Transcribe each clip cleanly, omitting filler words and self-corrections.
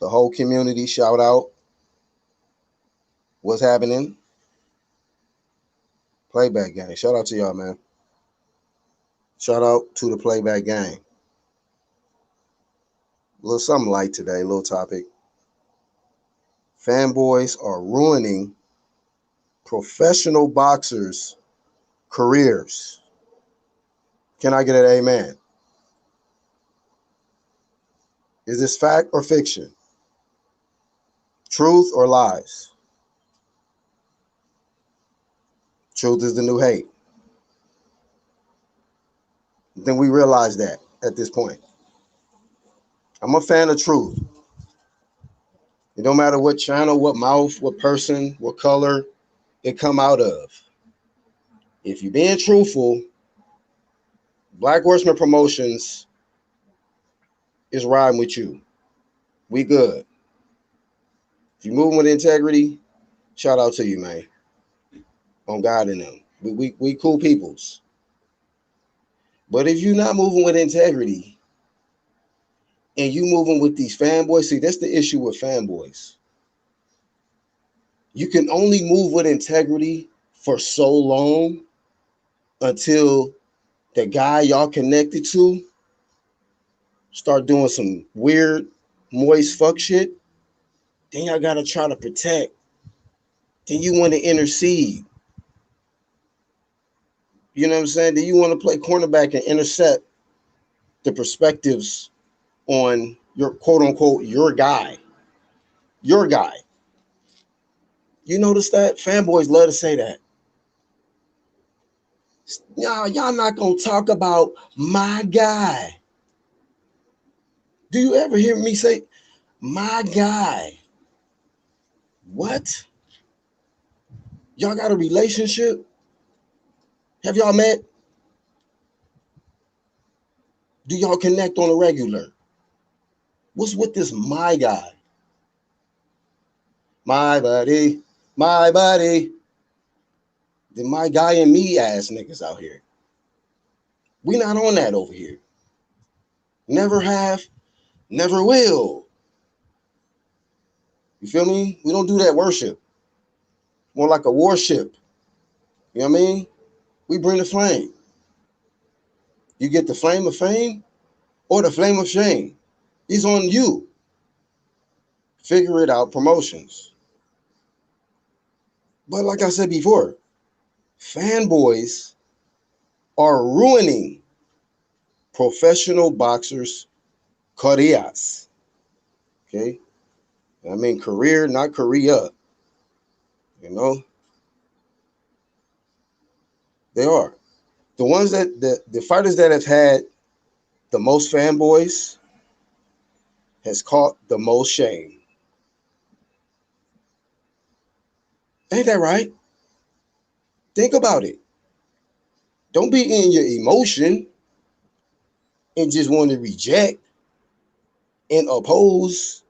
The whole community shout out. What's happening? Playback gang. Shout out to y'all, man. Shout out to the playback gang. A little something light today, little topic. Fanboys are ruining professional boxers' careers. Can I get an amen? Is this fact or fiction? Truth or lies? Truth is the new hate. Then we realize that at this point. I'm a fan of truth. It don't matter what channel, what mouth, what person, what color it come out of. If you're being truthful, Black Horseman Promotions is riding with you. We good. If you're moving with integrity, shout out to you, man. On God and them. We cool peoples. But if you're not moving with integrity and you moving with these fanboys, see, that's the issue with fanboys. You can only move with integrity for so long until the guy y'all connected to start doing some weird, moist fuck shit. Then y'all gotta try to protect. Then you want to intercede. You know what I'm saying? Then you want to play cornerback and intercept the perspectives on your quote unquote your guy. Your guy. You notice that? Fanboys love to say that. Y'all not gonna talk about my guy. Do you ever hear me say my guy? What? Y'all got a relationship? Have y'all met? Do y'all connect on a regular? What's with this my guy? My buddy, my buddy. The my guy and me ass niggas out here. We not on that over here. Never have, never will. You feel me? We don't do that worship. More like a worship. You know what I mean? We bring the flame. You get the flame of fame or the flame of shame. It's on you. Figure it out, promotions. But like I said before, fanboys are ruining professional boxers' careers. Okay? I mean career, not Korea. You know? They are. The ones that the fighters that have had the most fanboys has caught the most shame. Ain't that right? Think about it. Don't be in your emotion and just want to reject and oppose.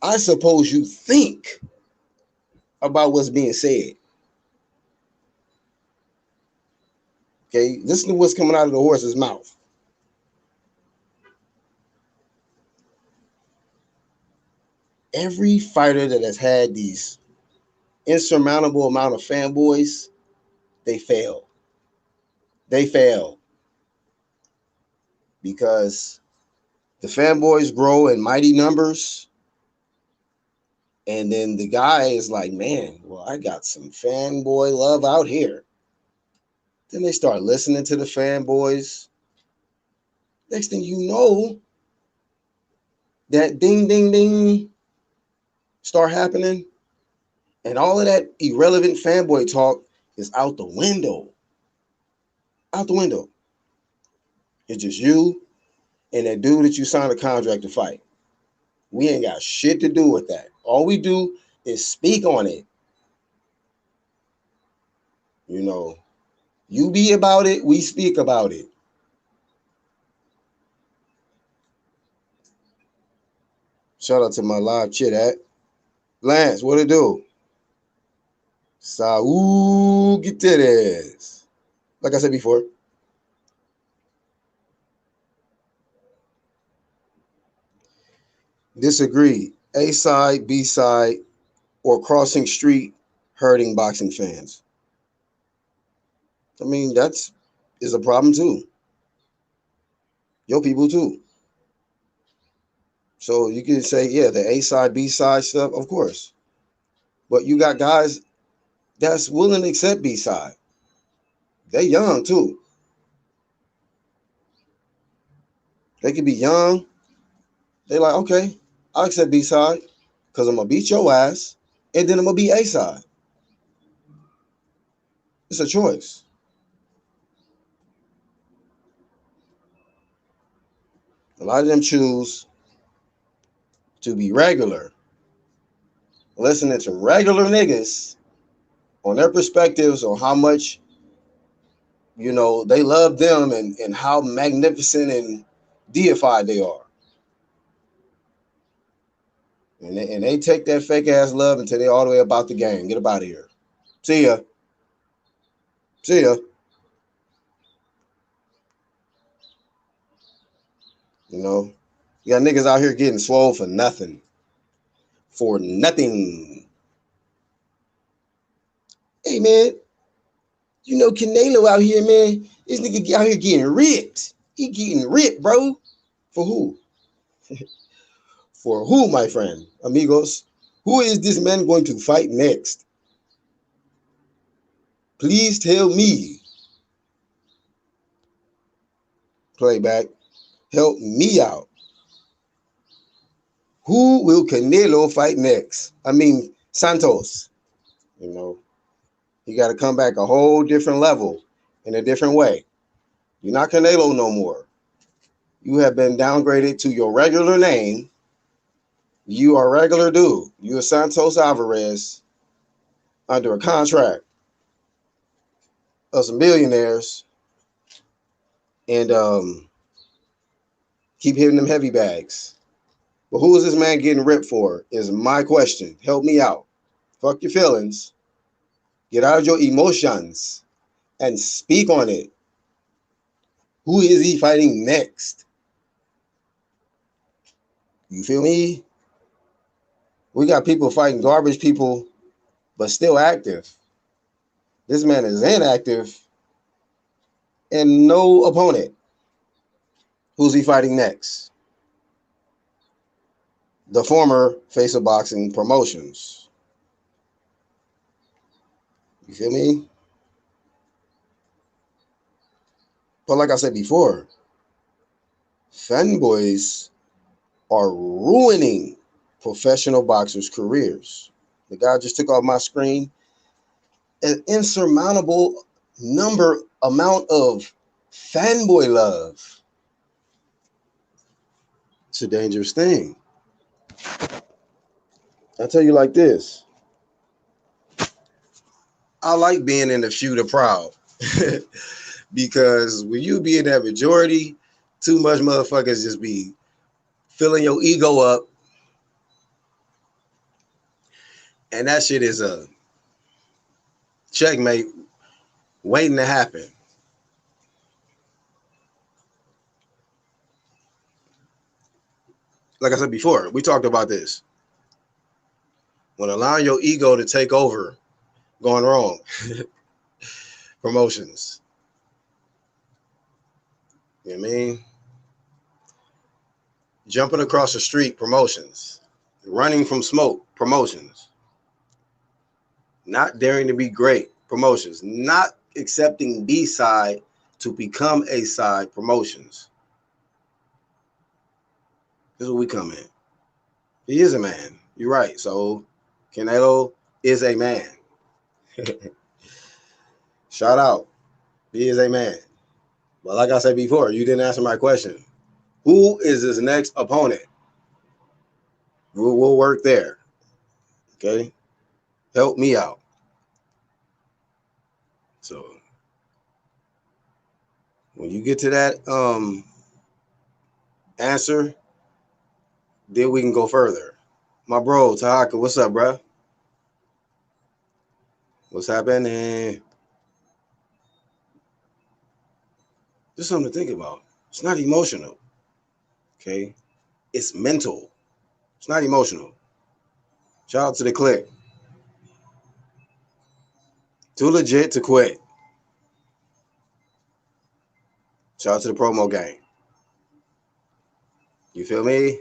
I suppose you think about what's being said. Okay, listen to what's coming out of the horse's mouth. Every fighter that has had these insurmountable amount of fanboys, they fail. They fail because the fanboys grow in mighty numbers. And then the guy is like, man, well, I got some fanboy love out here. Then they start listening to the fanboys. Next thing you know, that ding, ding, ding start happening. And all of that irrelevant fanboy talk is out the window. Out the window. It's just you and that dude that you signed a contract to fight. We ain't got shit to do with that. All we do is speak on it. You know, you be about it, we speak about it. Shout out to my live chit at Lance, what it do? Saul Gutierrez. Like I said before, Disagree. A side, B side, or crossing street hurting boxing fans. I mean, that's is a problem too. Your people too. So you can say, yeah, the A side, B side stuff, of course. But you got guys that's willing to accept B side. They young too. They could be young. They like, okay, I'll accept B side because I'm gonna beat your ass, and then I'm gonna be A side. It's a choice. A lot of them choose to be regular, listening to regular niggas on their perspectives on how much they love them and how magnificent and deified they are. And they take that fake ass love until they all the way about the game. Get up out of here. See ya. See ya. You know, you got niggas out here getting swole for nothing. For nothing. Hey, man, Canelo out here, man. This nigga out here getting ripped. He getting ripped, bro. For who? For who, my friend? Amigos? Who is this man going to fight next? Please tell me. Playback. Help me out. Who will Canelo fight next? I mean, Santos. You know, he got to come back a whole different level in a different way. You're not Canelo no more. You have been downgraded to your regular name. You are a regular dude. You are Santos Alvarez under a contract of some billionaires and keep hitting them heavy bags. But who is this man getting ripped for is my question. Help me out. Fuck your feelings. Get out of your emotions and speak on it. Who is he fighting next? You feel me? We got people fighting garbage people, but still active. This man is inactive and no opponent. Who's he fighting next? The former face of boxing promotions. You feel me? But like I said before, fanboys are ruining professional boxers' careers. The guy just took off my screen. An insurmountable amount of fanboy love. It's a dangerous thing. I tell you like this. I like being in the few the proud. Because when you be in that majority, too much motherfuckers just be filling your ego up. And that shit is a checkmate waiting to happen. Like I said before, we talked about this. When allowing your ego to take over, going wrong. Promotions. You know what I mean? Jumping across the street, promotions. Running from smoke, promotions. Not daring to be great, promotions. Not accepting B side to become A side, promotions. This is where we come in. He is a man. You're right. So Canelo is a man. Shout out. He is a man. But like I said before, you didn't answer my question. Who is his next opponent? We'll work there. Okay? Help me out. So when you get to that answer, then we can go further. My bro, Tahaka, what's up, bro? What's happening? Just something to think about. It's not emotional. Okay? It's mental. It's not emotional. Shout out to the click. Too legit to quit. Shout out to the promo gang. You feel me?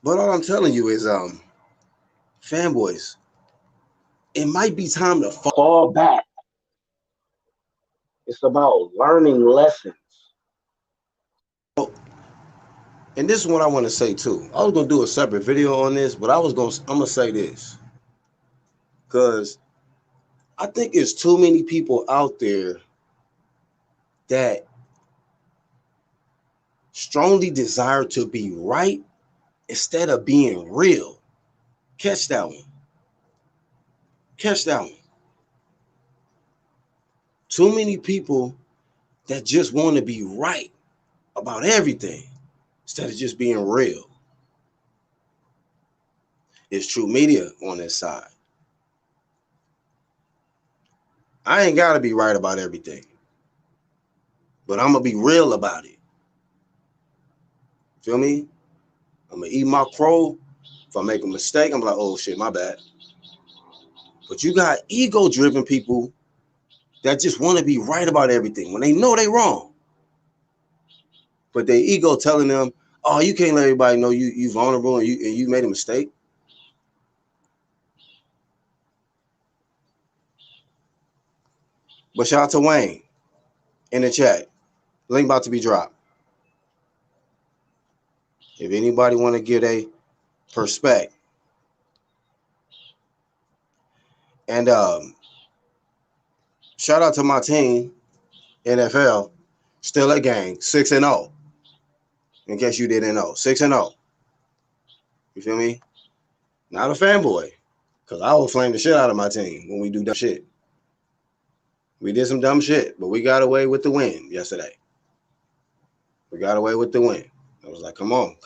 But all I'm telling you is, fanboys, it might be time to fall back. It's about learning lessons. And this is what I want to say too. I was gonna do a separate video on this, but I'm gonna say this. Because I think there's too many people out there that strongly desire to be right instead of being real. Catch that one. Catch that one. Too many people that just want to be right about everything instead of just being real. It's true media on this side. I ain't got to be right about everything, but I'm going to be real about it. Feel me? I'm going to eat my crow. If I make a mistake, I'm like, oh shit, my bad. But you got ego-driven people that just want to be right about everything when they know they wrong. But their ego telling them, oh, you can't let everybody know you vulnerable and you made a mistake. But shout out to Wayne in the chat. Link about to be dropped. If anybody want to get a perspective. And shout out to my team, NFL, still a gang, 6-0. In case you didn't know, 6-0. You feel me? Not a fanboy, because I will flame the shit out of my team when we do dumb shit. We did some dumb shit, but we got away with the win yesterday. We got away with the win. I was like, come on.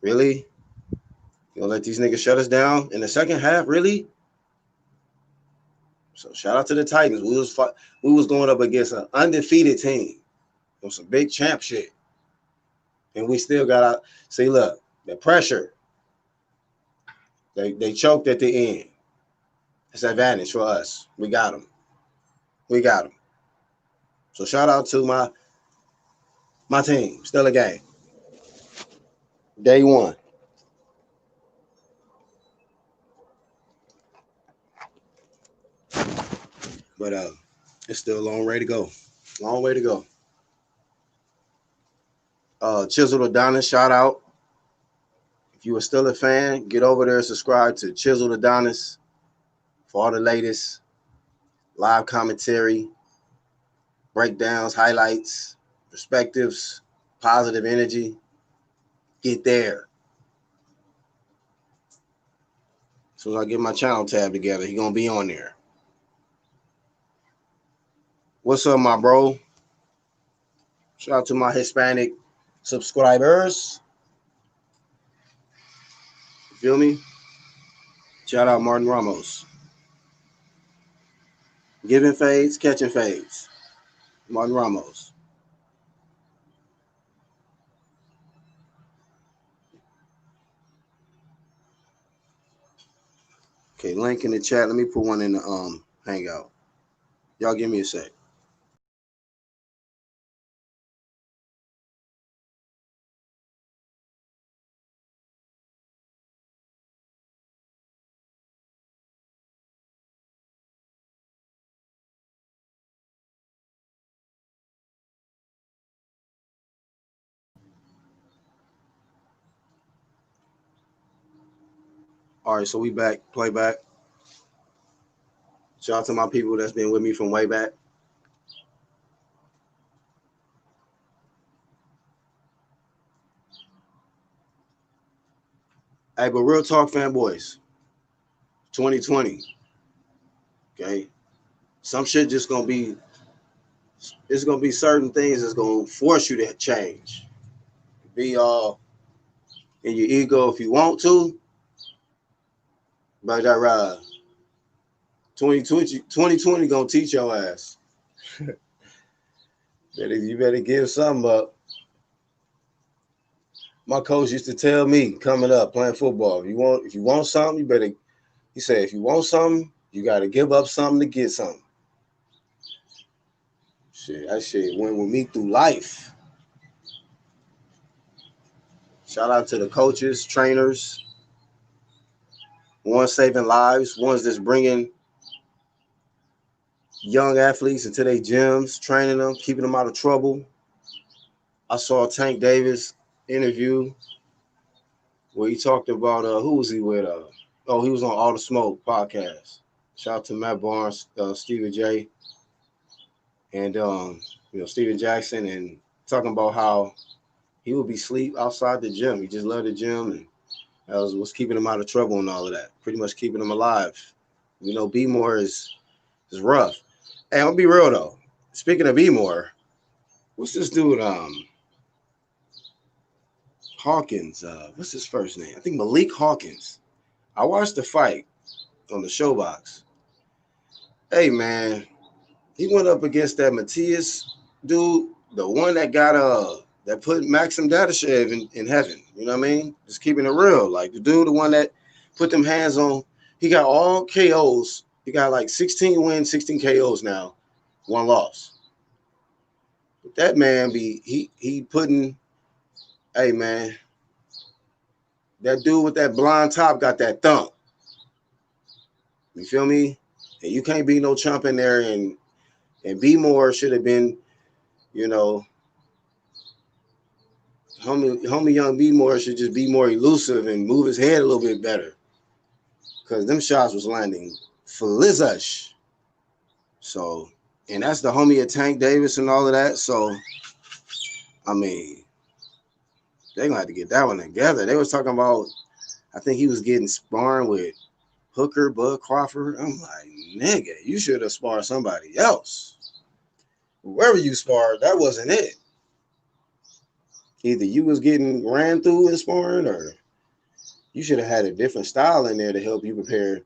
Really? You gonna let these niggas shut us down in the second half? Really? So shout out to the Titans. We was going up against an undefeated team on some big champ shit. And we still got out. See, look, the pressure. They choked at the end. It's an advantage for us. We got them. So shout out to my team. Still a game. Day one. But it's still a long way to go. Long way to go. Chisel Adonis, shout out. If you are still a fan, get over there and subscribe to Chisel Adonis for all the latest live commentary, breakdowns, highlights, perspectives, positive energy. Get there. As soon as I get my channel tab together, he's going to be on there. What's up, my bro? Shout out to my Hispanic subscribers. You feel me? Shout out Martin Ramos. Giving fades, catching fades. Martin Ramos. Okay, link in the chat. Let me put one in the hangout. Y'all give me a sec. All right, so we back, playback. Shout out to my people that's been with me from way back. Hey, but real talk, fanboys. 2020. Okay. Some shit just gonna be, it's gonna be certain things that's gonna force you to change. Be all in your ego if you want to. But that 2020 gonna teach your ass. You better give something up. My coach used to tell me coming up playing football, if you want something, you better. He said, if you want something, you got to give up something to get something. Shit, that shit went with me through life. Shout out to the coaches, trainers, ones saving lives, ones that's bringing young athletes into their gyms, training them, keeping them out of trouble. I saw Tank Davis interview where he talked about who was he with? He was on All the Smoke podcast. Shout out to Matt Barnes, Stephen J, and Steven Jackson, and talking about how he would be asleep outside the gym. He just loved the gym, and that was what's keeping him out of trouble and all of that. Pretty much keeping him alive. B More is rough. Hey, I'll be real though. Speaking of B More, what's this dude? Hawkins. What's his first name? I think Malik Hawkins. I watched the fight on the Showbox. Hey man, he went up against that Matias dude, the one that got that put Maxim Dadashev in heaven. You know what I mean? Just keeping it real. Like the one that put them hands on. He got all KOs. He got like 16 wins, 16 KOs now, 1 loss. But that man he putting. Hey man, that dude with that blonde top got that thump. You feel me? And you can't be no chump in there, and B More should have been, homie young B More should just be more elusive and move his head a little bit better. Because them shots was landing flizash. So, and that's the homie of Tank Davis and all of that. So, I mean, they're going to have to get that one together. They was talking about, I think he was getting sparring with Hooker, Bud Crawford. I'm like, nigga, you should have sparred somebody else. Whoever you sparred, that wasn't it. Either you was getting ran through in sparring, or you should have had a different style in there to help you prepare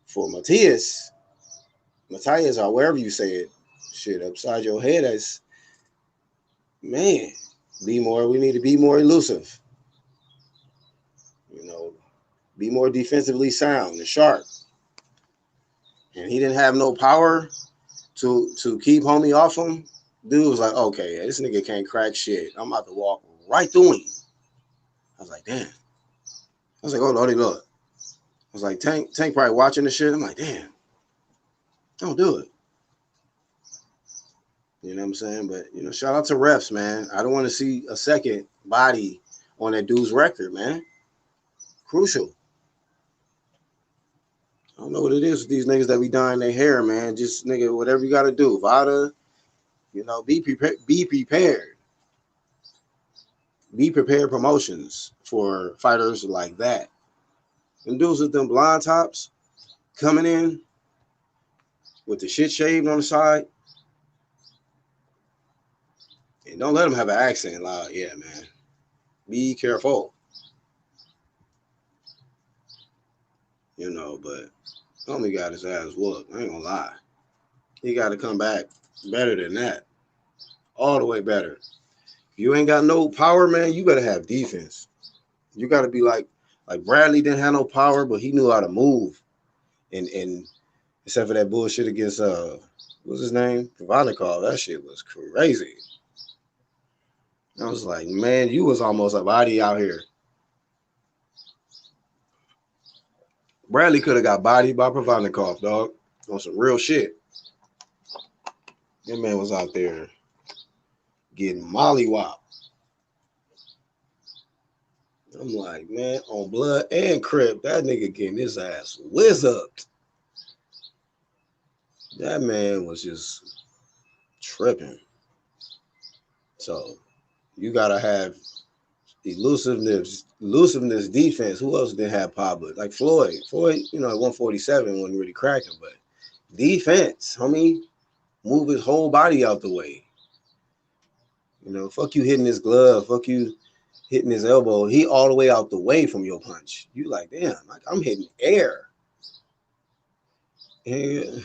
for Matthias, or wherever you say it. Shit, upside your head as, man, we need to be more elusive. Be more defensively sound and sharp. And he didn't have no power to keep homie off him. Dude was like, okay, this nigga can't crack shit. I'm about to walk right through him. I was like, damn. I was like, oh, Lordy, Lord. I was like, Tank probably watching the shit. I'm like, damn. Don't do it. You know what I'm saying? But, shout out to refs, man. I don't want to see a second body on that dude's record, man. Crucial. I don't know what it is with these niggas that be dyeing their hair, man. Just, nigga, whatever you got to do. Vada, be prepared. Be prepared. Be prepared promotions for fighters like that. Them dudes with them blonde tops coming in with the shit shaved on the side. And don't let them have an accent loud. Yeah, man. Be careful. But homie got his ass whooped. I ain't gonna lie. He got to come back better than that. All the way better. If you ain't got no power, man, you better have defense. You got to be like Bradley didn't have no power, but he knew how to move. And except for that bullshit against what's his name? Ivanikov. That shit was crazy. I was like, man, you was almost a body out here. Bradley could have got bodied by Ivanikov, dog, on some real shit. That man was out there getting mollywopped. I'm like, man, on Blood and Crip, that nigga getting his ass whiz up. That man was just tripping. So you gotta have elusiveness, defense. Who else didn't have power? Like Floyd, at 147 wasn't really cracking, but defense, homie, move his whole body out the way. Fuck you hitting his glove, fuck you hitting his elbow. He all the way out the way from your punch. You like, damn, like I'm hitting air. And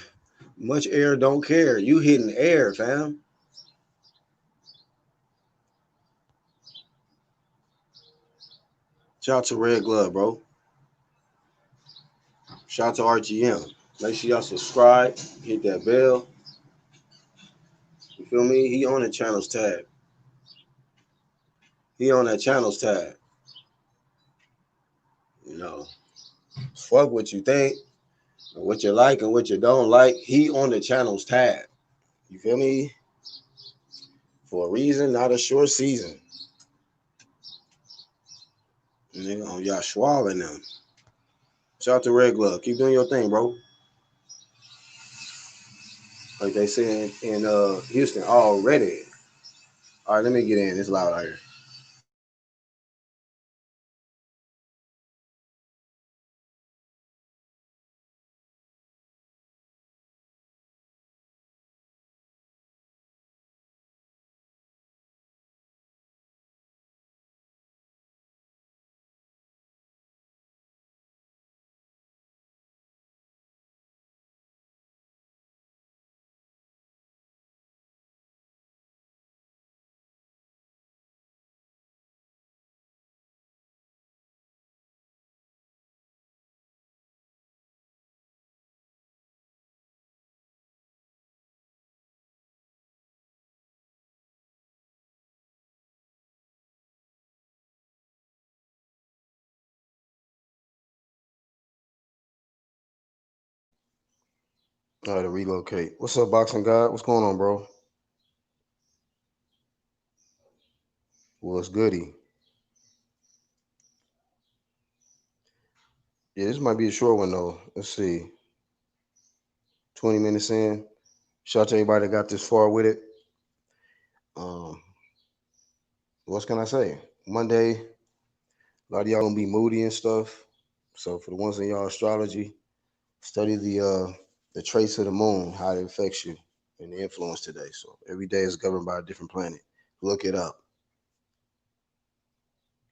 Much air don't care. You hitting air, fam. Shout out to Red Glove, bro. Shout out to RGM. Make sure y'all subscribe, hit that bell. You feel me? He on the channels tab. He on that channels tab. You know, fuck what you think, and what you like and what you don't like. He on the channels tab. You feel me? For a reason, not a short season. Nigga on y'all swallowing them. Shout out to Red Glove. Keep doing your thing, bro. Like they say in Houston already. All right, let me get in. It's loud out here. All right, to relocate. What's up, Boxing God? What's going on, bro? What's goody? Yeah, this might be a short one though. Let's see. 20 minutes in. Shout out to everybody that got this far with it. Um, what can I say? Monday, a lot of y'all gonna be moody and stuff. So for the ones in y'all astrology, study the traits of the moon, how it affects you, and the influence today. So every day is governed by a different planet. Look it up.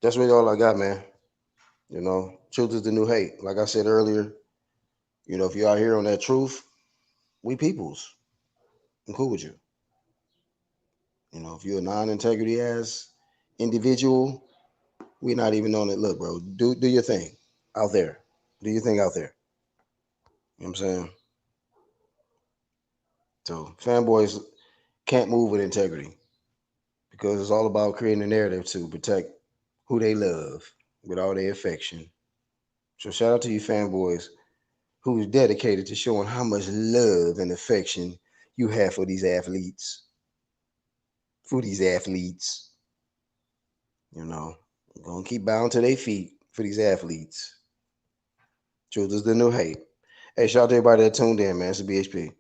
That's really all I got, man. You know, truth is the new hate. Like I said earlier, you know, if you're out here on that truth, we peoples. I'm cool with you. You know, if you're a non-integrity ass individual, we're not even on it. Look, bro, do your thing out there. Do your thing out there. You know what I'm saying? So fanboys can't move with integrity because it's all about creating a narrative to protect who they love with all their affection. So shout out to you fanboys who's dedicated to showing how much love and affection you have for these athletes. For these athletes, you know, gonna keep bowing to their feet for these athletes. Truth is the new hate. Hey, shout out to everybody that tuned in, man. It's a BHP.